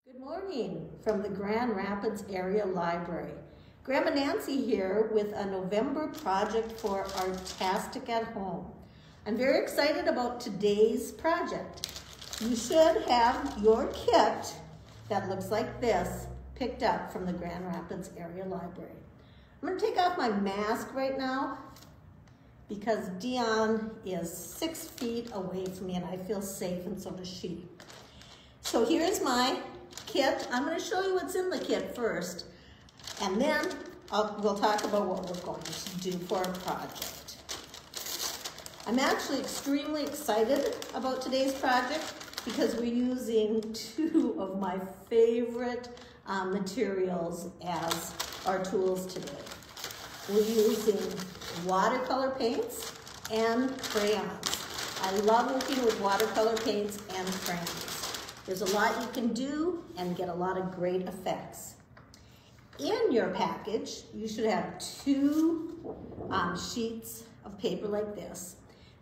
Good morning from the Grand Rapids Area Library. Grandma Nancy here with a November project for Artastic at Home. I'm very excited about today's project. You should have your kit that looks like this picked up from the Grand Rapids Area Library. I'm going to take off my mask right now because Dion is 6 feet away from me and I feel safe, and so does she. So here's my kit. I'm going to show you what's in the kit first, and then we'll talk about what we're going to do for our project. I'm actually extremely excited about today's project because we're using two of my favorite materials as our tools today. We're using watercolor paints and crayons. I love working with watercolor paints and crayons. There's a lot you can do and get a lot of great effects. In your package, you should have two sheets of paper like this.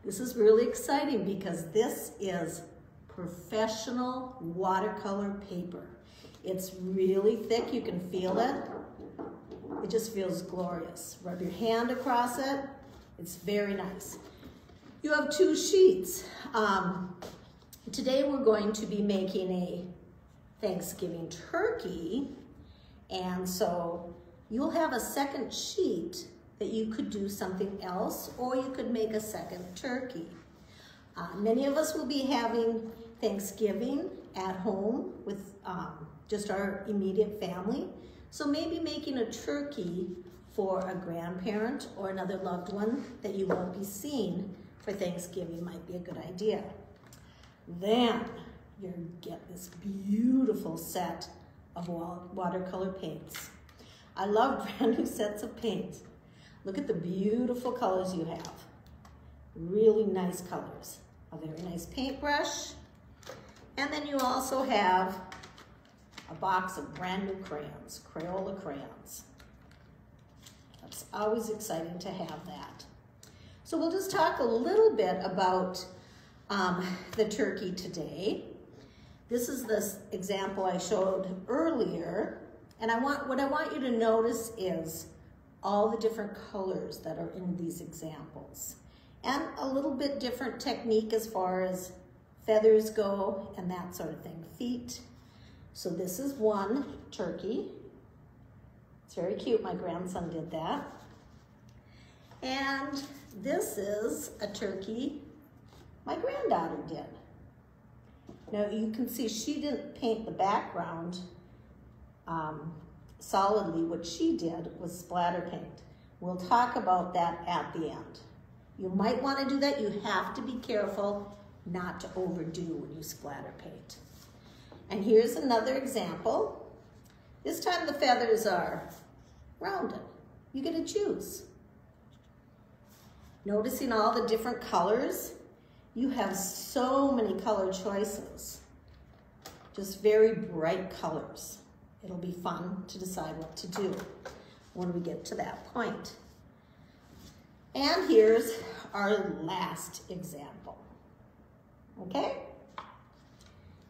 This is really exciting because this is professional watercolor paper. It's really thick, you can feel it. It just feels glorious. Rub your hand across it, it's very nice. You have two sheets. Today we're going to be making a Thanksgiving turkey, and so you'll have a second sheet that you could do something else, or you could make a second turkey. Many of us will be having Thanksgiving at home with just our immediate family, so maybe making a turkey for a grandparent or another loved one that you won't be seeing for Thanksgiving might be a good idea. Then you get this beautiful set of watercolor paints. I love brand new sets of paints. Look at the beautiful colors you have. Really nice colors. A very nice paintbrush. And then you also have a box of brand new crayons, Crayola crayons. It's always exciting to have that. So we'll just talk a little bit about the turkey today. This is this example I showed earlier, and what I want you to notice is all the different colors that are in these examples, and a little bit different technique as far as feathers go and that sort of thing, feet. So this is one turkey. It's very cute, my grandson did that. And this is a turkey my granddaughter did. Now you can see she didn't paint the background solidly. What she did was splatter paint. We'll talk about that at the end. You might want to do that. You have to be careful not to overdo when you splatter paint. And here's another example. This time the feathers are rounded. You get to choose. Noticing all the different colors, you have so many color choices, just very bright colors. It'll be fun to decide what to do when we get to that point. And here's our last example. Okay?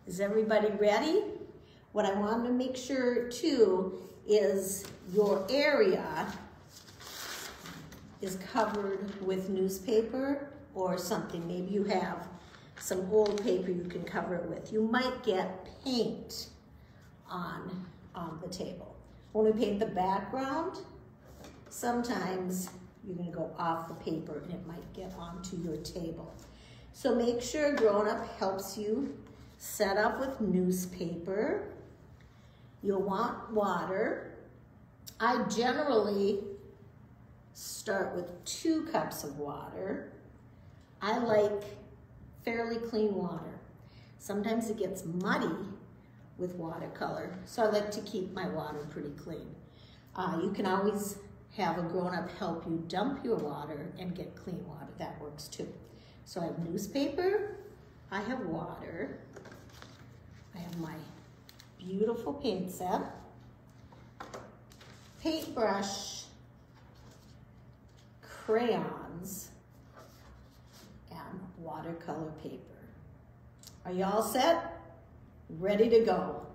Is everybody ready? What I want to make sure too is your area is covered with newspaper or something. Maybe you have some old paper you can cover it with. You might get paint on the table. When we paint the background, sometimes you're going to go off the paper and it might get onto your table. So make sure Grown Up helps you set up with newspaper. You'll want water. I generally start with 2 cups of water. I like fairly clean water. Sometimes it gets muddy with watercolor, so I like to keep my water pretty clean. You can always have a grown-up help you dump your water and get clean water. That works too. So I have newspaper, I have water, I have my beautiful paint set, paintbrush, crayons, and watercolor paper. Are you all set? Ready to go?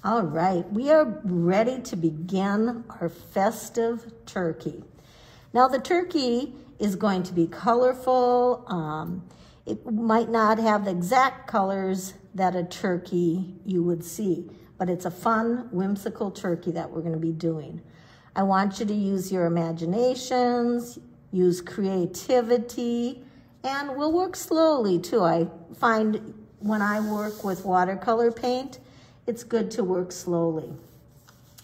All right, we are ready to begin our festive turkey. Now the turkey is going to be colorful. It might not have the exact colors that a turkey you would see, but it's a fun, whimsical turkey that we're going to be doing. I want you to use your imaginations, use creativity, and we'll work slowly too. I find when I work with watercolor paint, it's good to work slowly.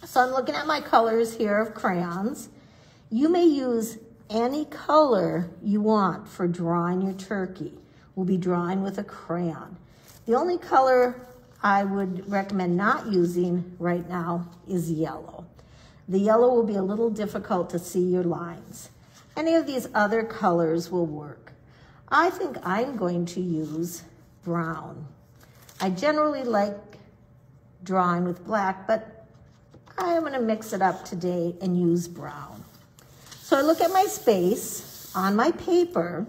So I'm looking at my colors here of crayons. You may use any color you want for drawing your turkey. We'll be drawing with a crayon. The only color I would recommend not using right now is yellow. The yellow will be a little difficult to see your lines. Any of these other colors will work. I think I'm going to use brown. I generally like drawing with black, but I'm going to mix it up today and use brown. So I look at my space on my paper.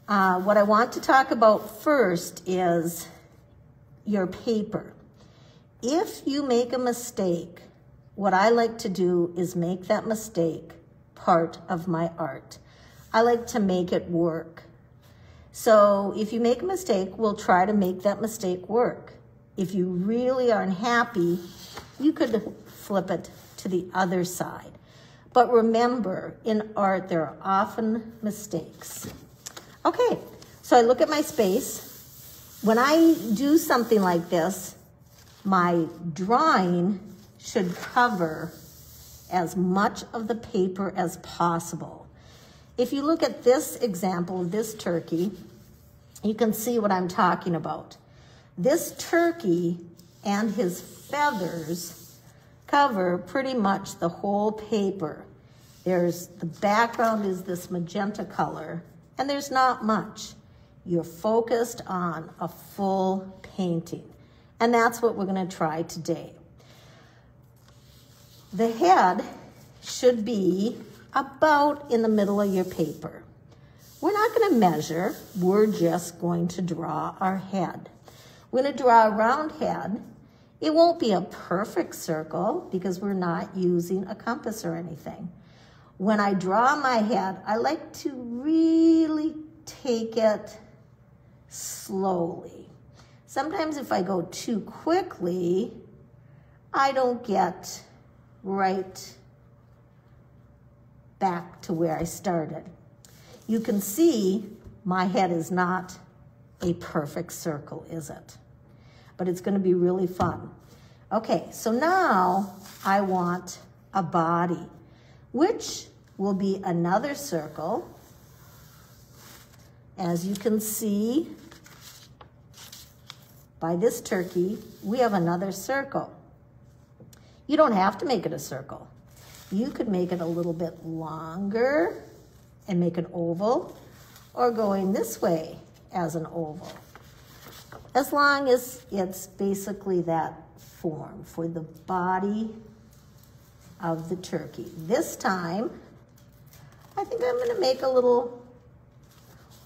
What I want to talk about first is your paper. If you make a mistake, what I like to do is make that mistake part of my art. I like to make it work. So if you make a mistake, we'll try to make that mistake work. If you really aren't happy, you could flip it to the other side. But remember, in art, there are often mistakes. Okay, so I look at my space. When I do something like this, my drawing should cover as much of the paper as possible. If you look at this example of this turkey, you can see what I'm talking about. This turkey and his feathers cover pretty much the whole paper. The background is this magenta color, and there's not much. You're focused on a full painting, and that's what we're going to try today. The head should be about in the middle of your paper. We're not going to measure, we're just going to draw our head. We're going to draw a round head. It won't be a perfect circle because we're not using a compass or anything. When I draw my head, I like to really take it slowly. Sometimes if I go too quickly, I don't get right back to where I started. You can see my head is not a perfect circle, is it? But it's going to be really fun. Okay, so now I want a body, which will be another circle. As you can see by this turkey, we have another circle. You don't have to make it a circle. You could make it a little bit longer and make an oval, or going this way as an oval. As long as it's basically that form for the body of the turkey. This time, I think I'm going to make a little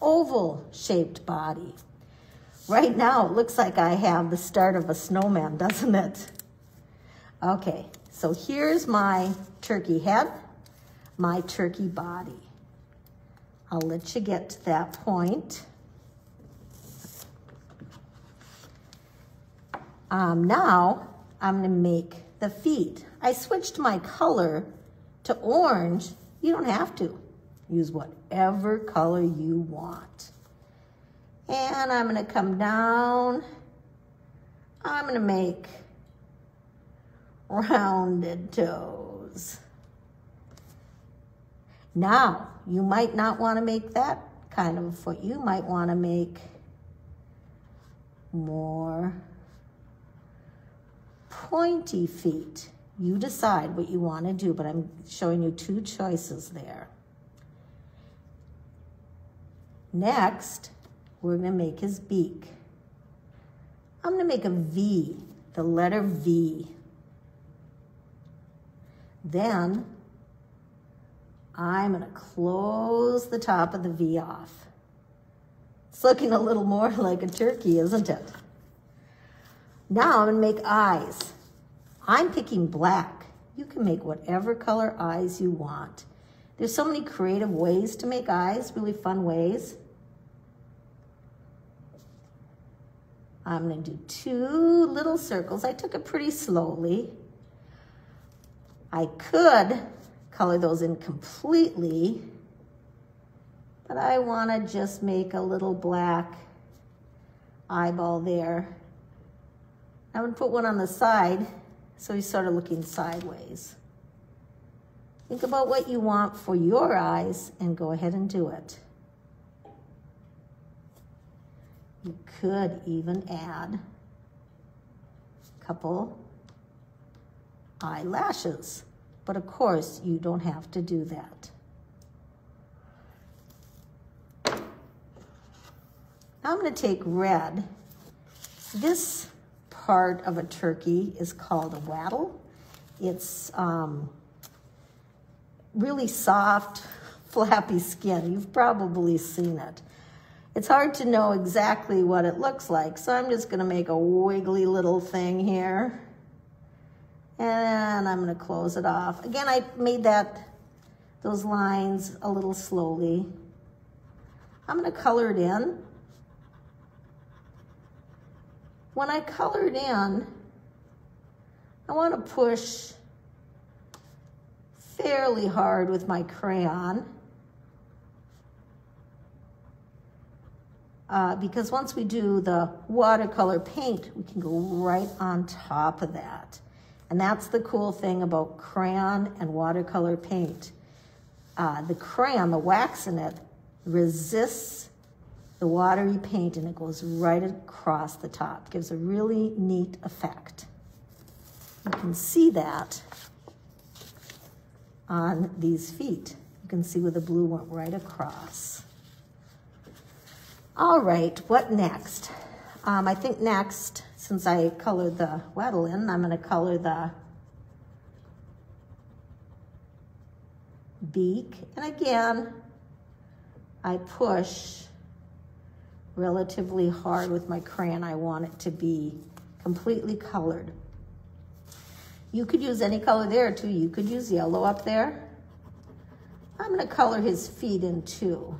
oval-shaped body. Right now, it looks like I have the start of a snowman, doesn't it? Okay, so here's my turkey head, my turkey body. I'll let you get to that point. Now, I'm going to make the feet. I switched my color to orange. You don't have to. Use whatever color you want. And I'm going to come down. I'm going to make rounded toes. Now, you might not want to make that kind of a foot. You might want to make more pointy feet. You decide what you want to do, but I'm showing you two choices there. Next, we're going to make his beak. I'm going to make a V, the letter V. Then, I'm going to close the top of the V off. It's looking a little more like a turkey, isn't it? Now I'm going to make eyes. I'm picking black. You can make whatever color eyes you want. There's so many creative ways to make eyes, really fun ways. I'm going to do 2 little circles. I took it pretty slowly. I could color those in completely, but I want to just make a little black eyeball there. I'm going to put one on the side so he's sort of looking sideways. Think about what you want for your eyes and go ahead and do it. You could even add a couple eyelashes, but of course you don't have to do that. Now I'm going to take red. This part of a turkey is called a waddle. It's really soft, flappy skin. You've probably seen it. It's hard to know exactly what it looks like, so I'm just going to make a wiggly little thing here. And I'm going to close it off. Again, I made those lines a little slowly. I'm going to color it in. When I color it in, I want to push fairly hard with my crayon. Because once we do the watercolor paint, we can go right on top of that. And that's the cool thing about crayon and watercolor paint. The crayon, the wax in it, resists the watery paint and it goes right across the top. It gives a really neat effect. You can see that on these feet. You can see where the blue went right across. All right, what next? I think next, since I colored the Waddle in, I'm going to color the beak. And again, I push relatively hard with my crayon. I want it to be completely colored. You could use any color there too. You could use yellow up there. I'm going to color his feet in too.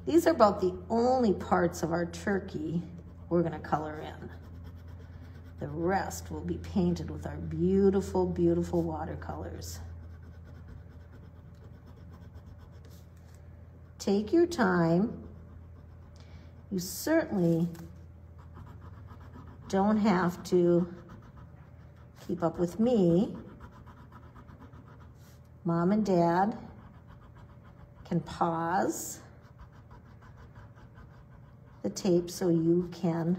These are about the only parts of our turkey we're going to color in. The rest will be painted with our beautiful, beautiful watercolors. Take your time. You certainly don't have to keep up with me. Mom and Dad can pause the tape so you can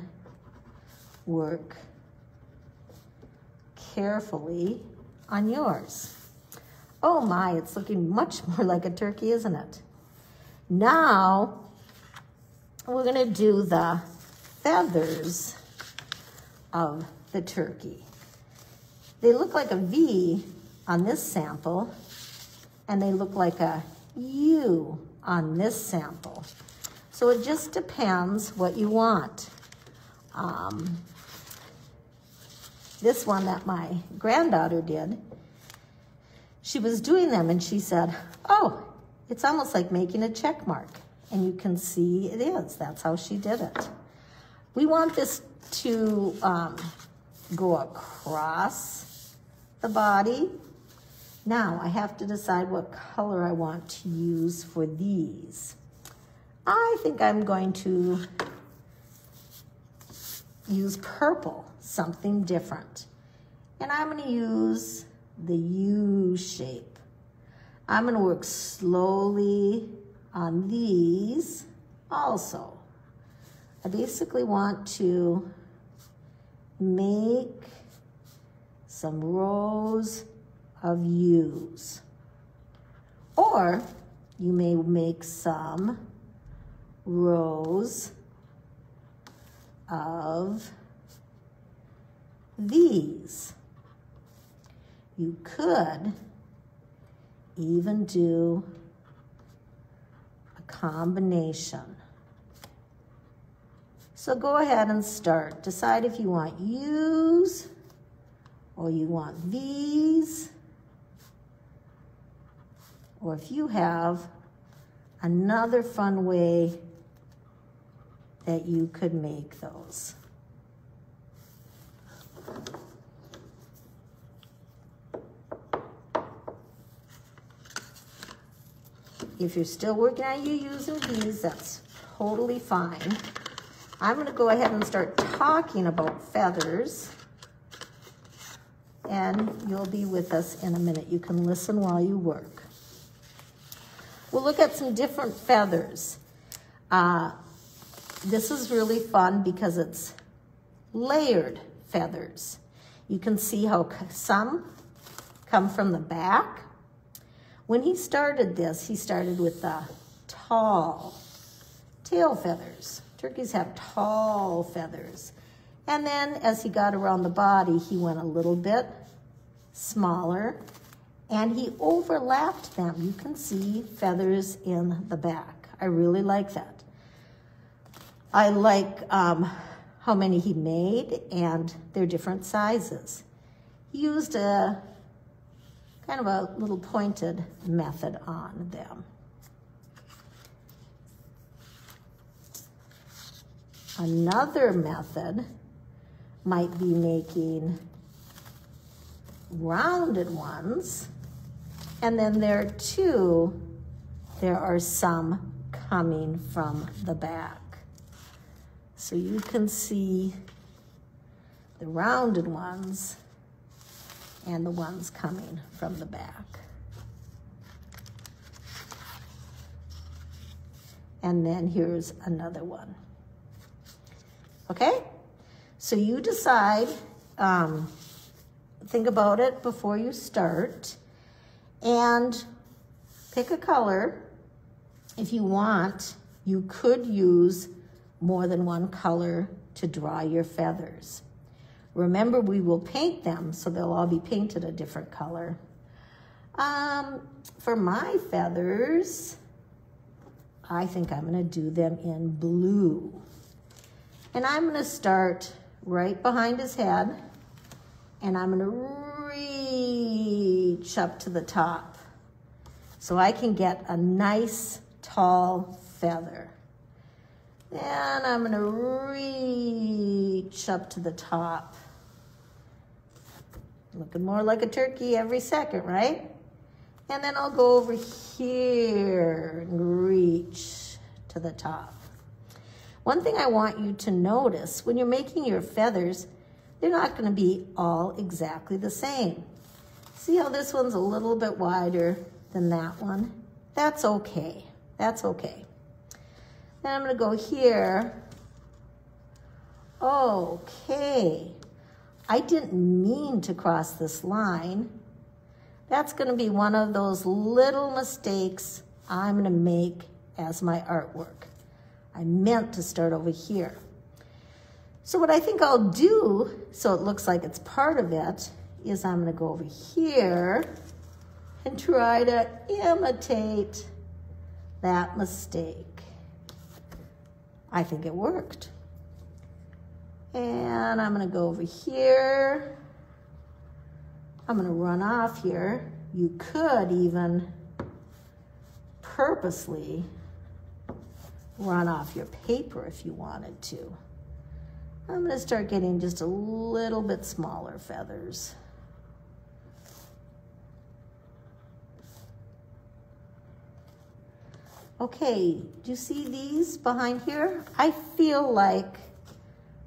work carefully on yours. Oh my, it's looking much more like a turkey, isn't it? Now, we're gonna do the feathers of the turkey. They look like a V on this sample, and they look like a U on this sample. So it just depends what you want. This one that my granddaughter did, she was doing them and she said, oh, it's almost like making a check mark. And you can see it is. That's how she did it. We want this to go across the body. Now I have to decide what color I want to use for these. I think I'm going to use purple, something different. And I'm going to use the U shape. I'm going to work slowly on these also. I basically want to make some rows of U's. Or you may make some rows of these. You could even do a combination. So go ahead and start. Decide if you want U's or you want these, or if you have another fun way that you could make those. If you're still working on you using these, that's totally fine. I'm going to go ahead and start talking about feathers, and you'll be with us in a minute. You can listen while you work. We'll look at some different feathers. This is really fun because it's layered feathers. You can see how some come from the back. When he started this, he started with the tall tail feathers. Turkeys have tall feathers. And then as he got around the body, he went a little bit smaller and he overlapped them. You can see feathers in the back. I really like that. I like how many he made, and they're different sizes. He used a kind of a little pointed method on them. Another method might be making rounded ones, and then there are some coming from the back. So you can see the rounded ones and the ones coming from the back. And then here's another one. Okay? So you decide, think about it before you start, and pick a color. If you want, you could use more than one color to draw your feathers. Remember, we will paint them, so they'll all be painted a different color. For my feathers, I think I'm gonna do them in blue. And I'm gonna start right behind his head, and I'm gonna reach up to the top so I can get a nice tall feather. And I'm gonna reach up to the top. Looking more like a turkey every second, right? And then I'll go over here and reach to the top. One thing I want you to notice, when you're making your feathers, they're not gonna be all exactly the same. See how this one's a little bit wider than that one? That's okay, that's okay. Then I'm gonna go here. Okay, I didn't mean to cross this line. That's gonna be one of those little mistakes I'm gonna make as my artwork. I meant to start over here. So what I think I'll do, so it looks like it's part of it, is I'm gonna go over here and try to imitate that mistake. I think it worked. And I'm gonna go over here. I'm gonna run off here. You could even purposely run off your paper if you wanted to. I'm gonna start getting just a little bit smaller feathers. Okay, do you see these behind here? I feel like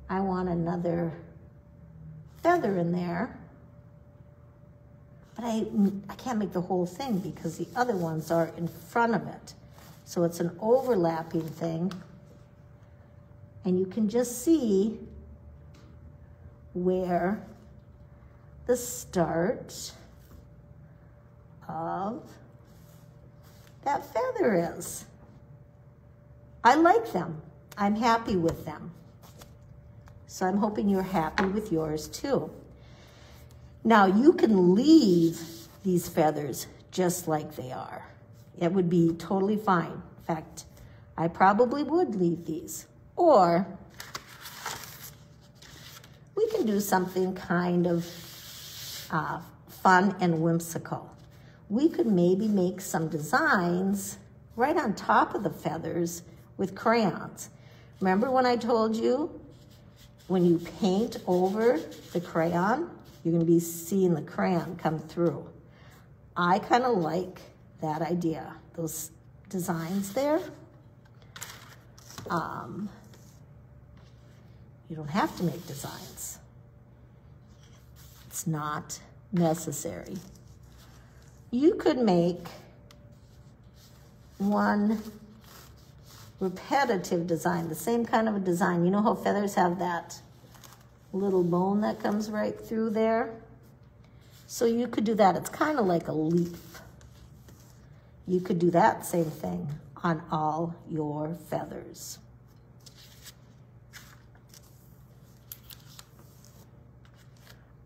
I want another feather in there, but I can't make the whole thing because the other ones are in front of it. So it's an overlapping thing, and you can just see where the start of that feather is. I like them. I'm happy with them. So I'm hoping you're happy with yours too. Now you can leave these feathers just like they are. It would be totally fine. In fact, I probably would leave these. Or we can do something kind of fun and whimsical. We could maybe make some designs right on top of the feathers with crayons. Remember when I told you when you paint over the crayon, you're going to be seeing the crayon come through. I kind of like that idea, those designs there. You don't have to make designs. It's not necessary. You could make one repetitive design, the same kind of a design. You know how feathers have that little bone that comes right through there? So you could do that. It's kind of like a leaf. You could do that same thing on all your feathers.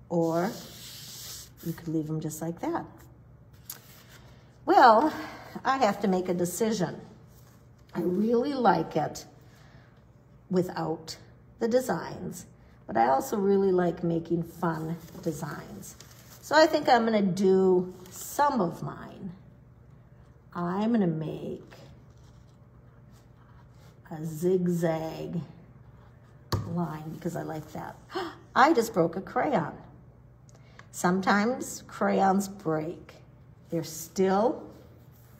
Or you could leave them just like that. Well, I have to make a decision. I really like it without the designs, but I also really like making fun designs. So I think I'm going to do some of mine. I'm going to make a zigzag line because I like that. I just broke a crayon. Sometimes crayons break. They're still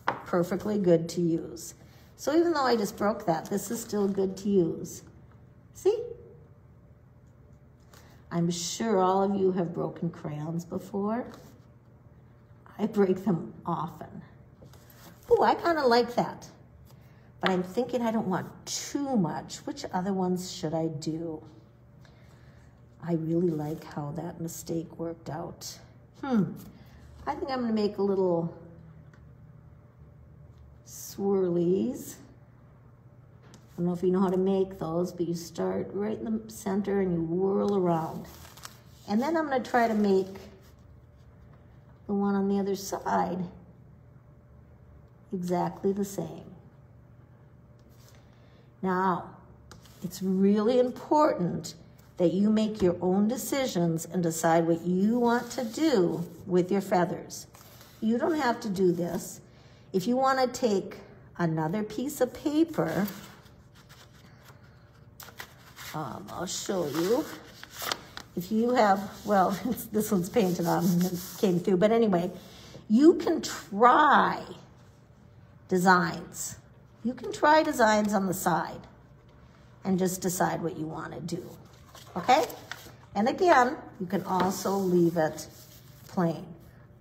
perfectly good to use. So even though I just broke that, this is still good to use. See? I'm sure all of you have broken crayons before. I break them often. Oh, I kind of like that. But I'm thinking I don't want too much. Which other ones should I do? I really like how that mistake worked out. I think I'm gonna make a little swirlies. I don't know if you know how to make those, but you start right in the center and you whirl around. And then I'm gonna try to make the one on the other side exactly the same. Now, it's really important that you make your own decisions and decide what you want to do with your feathers. You don't have to do this. If you want to take another piece of paper, I'll show you. If you have, well, this one's painted on and it came through, but anyway, you can try designs. You can try designs on the side and just decide what you want to do. Okay? And again, you can also leave it plain.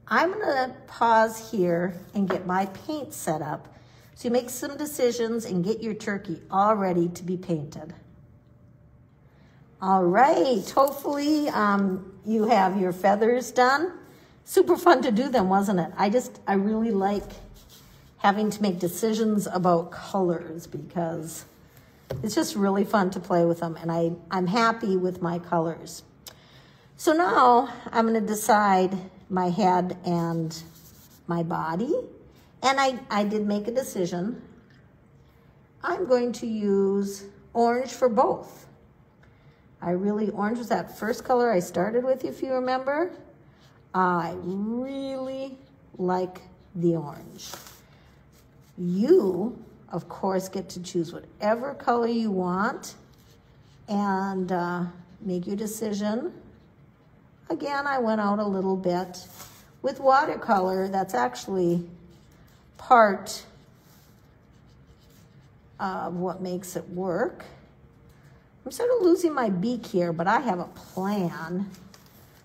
I'm gonna pause here and get my paint set up so you make some decisions and get your turkey all ready to be painted. All right, hopefully you have your feathers done. Super fun to do them, wasn't it? I really like having to make decisions about colors because it's just really fun to play with them, and I'm happy with my colors. So now I'm gonna decide my head and my body, and I did make a decision. I'm going to use orange for both. Orange was that first color I started with, if you remember. I really like the orange. You, of course, get to choose whatever color you want and make your decision. Again, I went out a little bit. With watercolor, that's actually part of what makes it work. I'm sort of losing my beak here, but I have a plan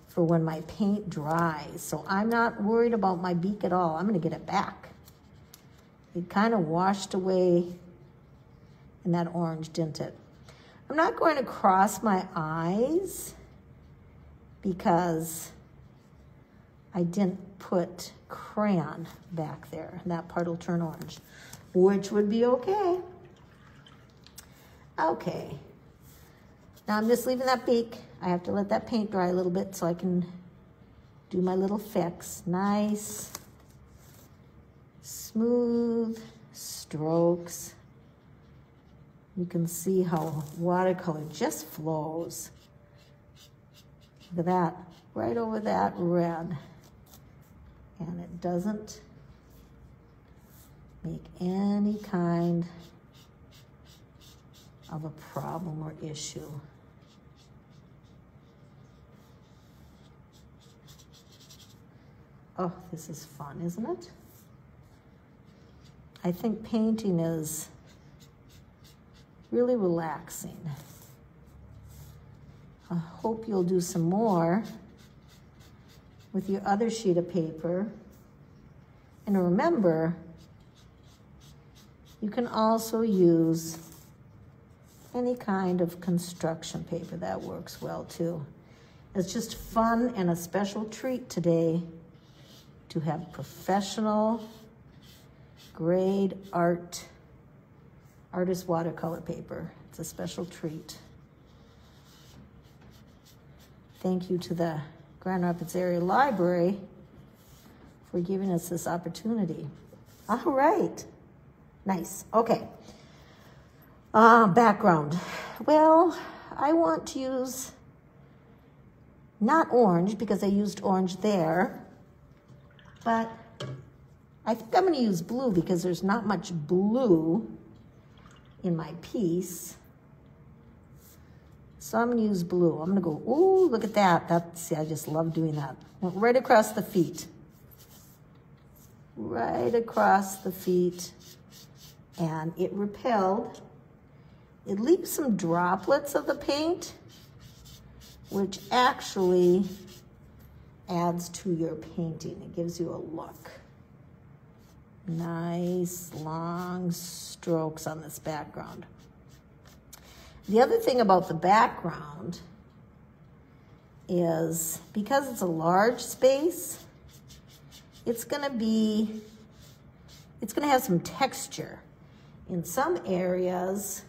for when my paint dries, so I'm not worried about my beak at all. I'm gonna get it back. It kind of washed away in that orange, didn't it? I'm not going to cross my eyes because I didn't put crayon back there. That part will turn orange, which would be okay. Okay, now I'm just leaving that beak. I have to let that paint dry a little bit so I can do my little fix. Nice, smooth strokes. You can see how watercolor just flows. Look at that. right over that red. And it doesn't make any kind of a problem or issue. Oh, this is fun, isn't it? I think painting is really relaxing. I hope you'll do some more with your other sheet of paper. And remember, you can also use any kind of construction paper. That works well too. It's just fun and a special treat today to have professional grade artist watercolor paper. It's a special treat. Thank you to the Grand Rapids Area Library for giving us this opportunity. All right, nice, okay. Background. Well, I want to use not orange because I used orange there, but I think I'm gonna use blue because there's not much blue in my piece. So I'm gonna use blue. I'm gonna go, ooh, look at that. See, I just love doing that. Went right across the feet. Right across the feet. And it repelled. It leaves some droplets of the paint, which actually adds to your painting. It gives you a look. Nice long strokes on this background. The other thing about the background is because it's a large space, it's gonna have some texture. In some areas,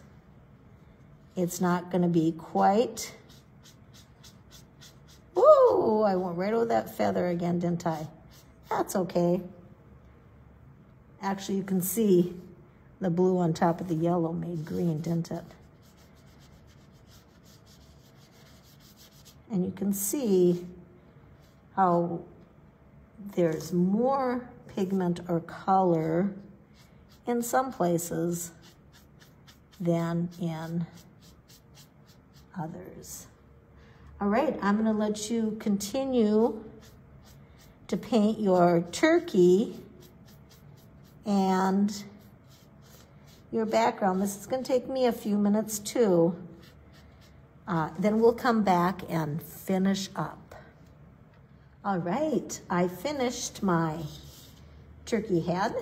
it's not gonna be quite, ooh, I went right over that feather again, didn't I? That's okay. Actually, you can see the blue on top of the yellow made green, didn't it? And you can see how there's more pigment or color in some places than in others. All right, I'm gonna let you continue to paint your turkey and your background. This is gonna take me a few minutes too. Then we'll come back and finish up. All right, I finished my turkey head,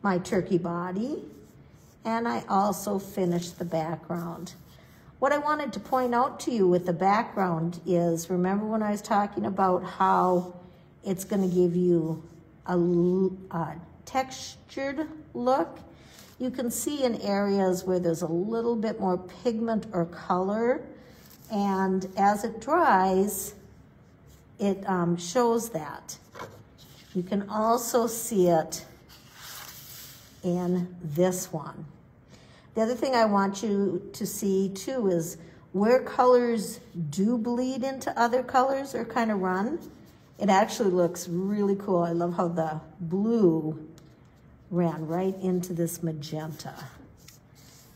my turkey body, and I also finished the background. What I wanted to point out to you with the background is, remember when I was talking about how it's gonna give you a textured look? You can see in areas where there's a little bit more pigment or color, and as it dries, it shows that. You can also see it in this one. The other thing I want you to see too is where colors do bleed into other colors or kind of run, it actually looks really cool. I love how the blue ran right into this magenta.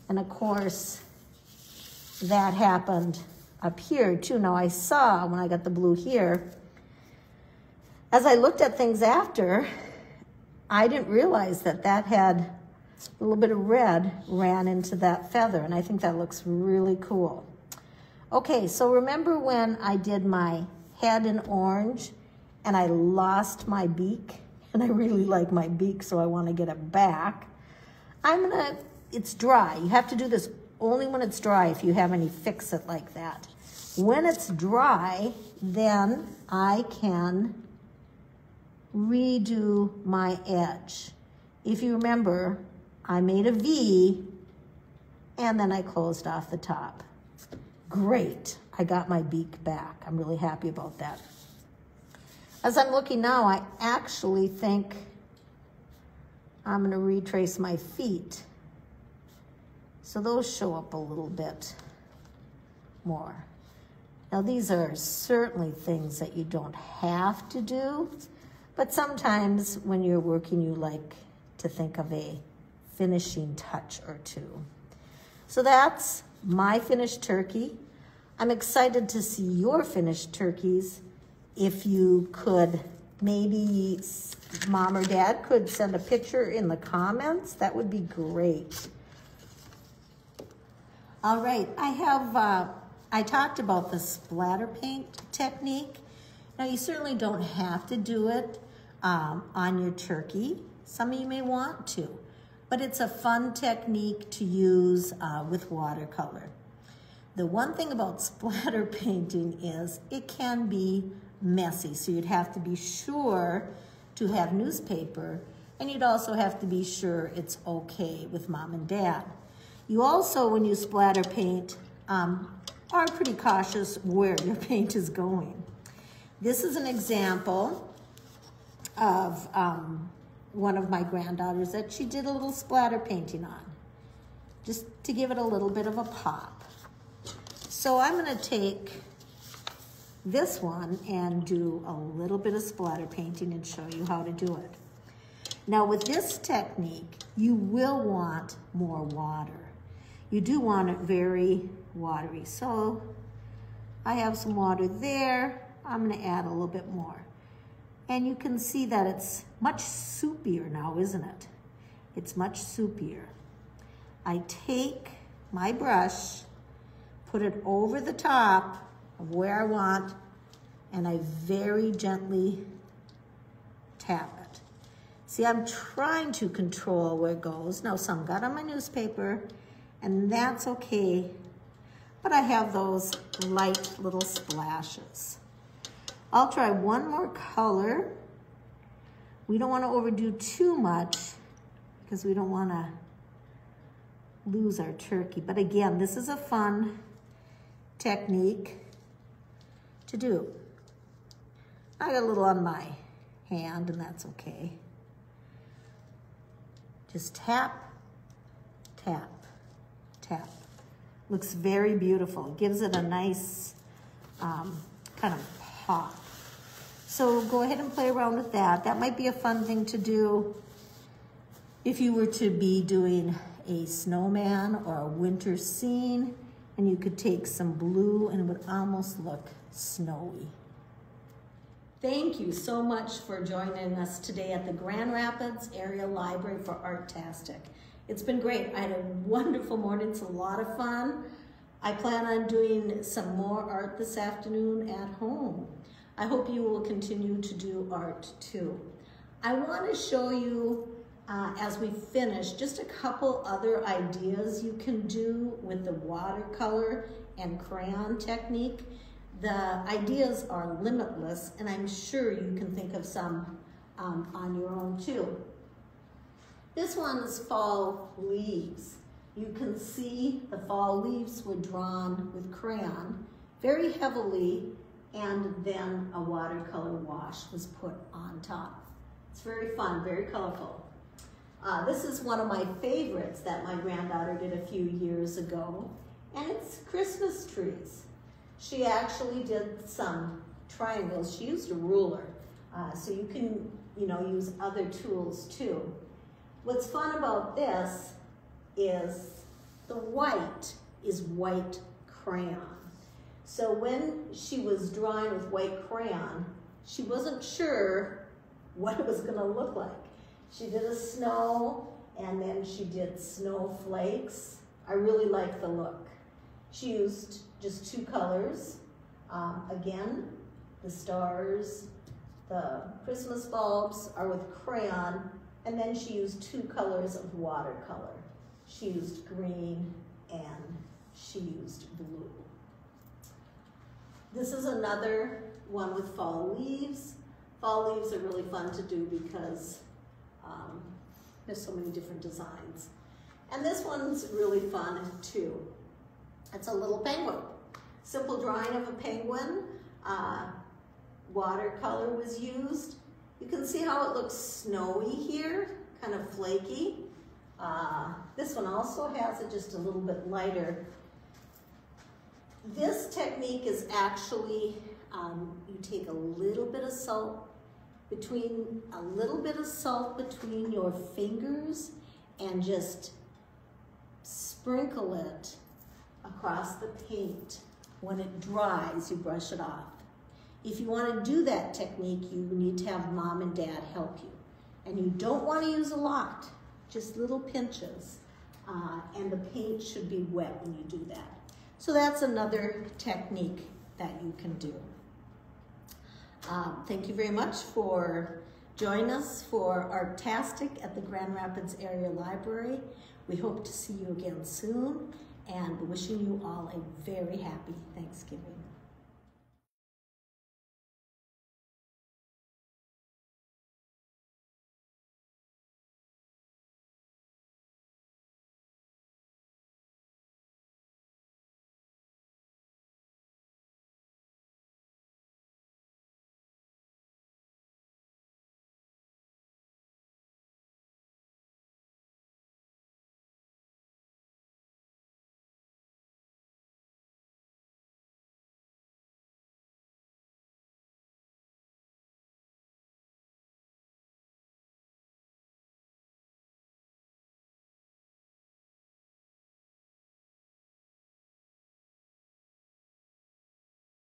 And of course, that happened up here too. Now I saw when I got the blue here, as I looked at things after, I didn't realize that that had a little bit of red ran into that feather, and I think that looks really cool. Okay, so remember when I did my head in orange and I lost my beak? And I really like my beak, so I want to get it back. It's dry. You have to do this only when it's dry if you have any fix-it like that. When it's dry, then I can redo my edge. If you remember, I made a V and then I closed off the top. Great, I got my beak back. I'm really happy about that. As I'm looking now, I actually think I'm gonna retrace my feet. So those show up a little bit more. Now these are certainly things that you don't have to do, but sometimes when you're working, you like to think of a finishing touch or two. So that's my finished turkey. I'm excited to see your finished turkeys. If you could, maybe mom or dad could send a picture in the comments, that would be great. All right, I talked about the splatter paint technique. Now you certainly don't have to do it on your turkey. Some of you may want to, but it's a fun technique to use with watercolor. The one thing about splatter painting is it can be messy, so you'd have to be sure to have newspaper, and you'd also have to be sure it's okay with mom and dad. You also, when you splatter paint, are pretty cautious where your paint is going. This is an example of one of my granddaughters that she did a little splatter painting on, just to give it a little bit of a pop. So I'm gonna take this one and do a little bit of splatter painting and show you how to do it. Now with this technique, you will want more water. You do want it very watery. So I have some water there. I'm gonna add a little bit more. And you can see that it's much soupier now, isn't it? It's much soupier. I take my brush, put it over the top of where I want, and I very gently tap it. See, I'm trying to control where it goes. Now some got on my newspaper, and that's okay, but I have those light little splashes. I'll try one more color. We don't want to overdo too much because we don't want to lose our turkey. But again, this is a fun technique to do. I got a little on my hand, and that's okay. Just tap, tap, tap. Looks very beautiful. Gives it a nice kind of pop. So go ahead and play around with that. That might be a fun thing to do if you were to be doing a snowman or a winter scene, and you could take some blue and it would almost look snowy. Thank you so much for joining us today at the Grand Rapids Area Library for Artastic. It's been great. I had a wonderful morning. It's a lot of fun. I plan on doing some more art this afternoon at home. I hope you will continue to do art too. I want to show you, as we finish, just a couple other ideas you can do with the watercolor and crayon technique. The ideas are limitless, and I'm sure you can think of some on your own too. This one is fall leaves. You can see the fall leaves were drawn with crayon very heavily, and then a watercolor wash was put on top. It's very fun, very colorful. This is one of my favorites that my granddaughter did a few years ago, and it's Christmas trees. She actually did some triangles. She used a ruler, so you can, use other tools too. What's fun about this is the white is white crayon. So when she was drawing with white crayon, she wasn't sure what it was gonna look like. She did a snow, and then she did snowflakes. I really like the look. She used just two colors. Again, the stars, the Christmas bulbs are with crayon, and then she used two colors of watercolor. She used green and she used blue. This is another one with fall leaves. Fall leaves are really fun to do because there's so many different designs. And this one's really fun too. It's a little penguin. Simple drawing of a penguin. Watercolor was used. You can see how it looks snowy here, kind of flaky. This one also has it just a little bit lighter. This technique is actually, you take a little bit of salt between your fingers and just sprinkle it across the paint. When it dries, you brush it off. If you want to do that technique, you need to have mom and dad help you. And you don't want to use a lot, just little pinches. And the paint should be wet when you do that. So that's another technique that you can do. Thank you very much for joining us for Artastic at the Grand Rapids Area Library. We hope to see you again soon, and wishing you all a very happy Thanksgiving.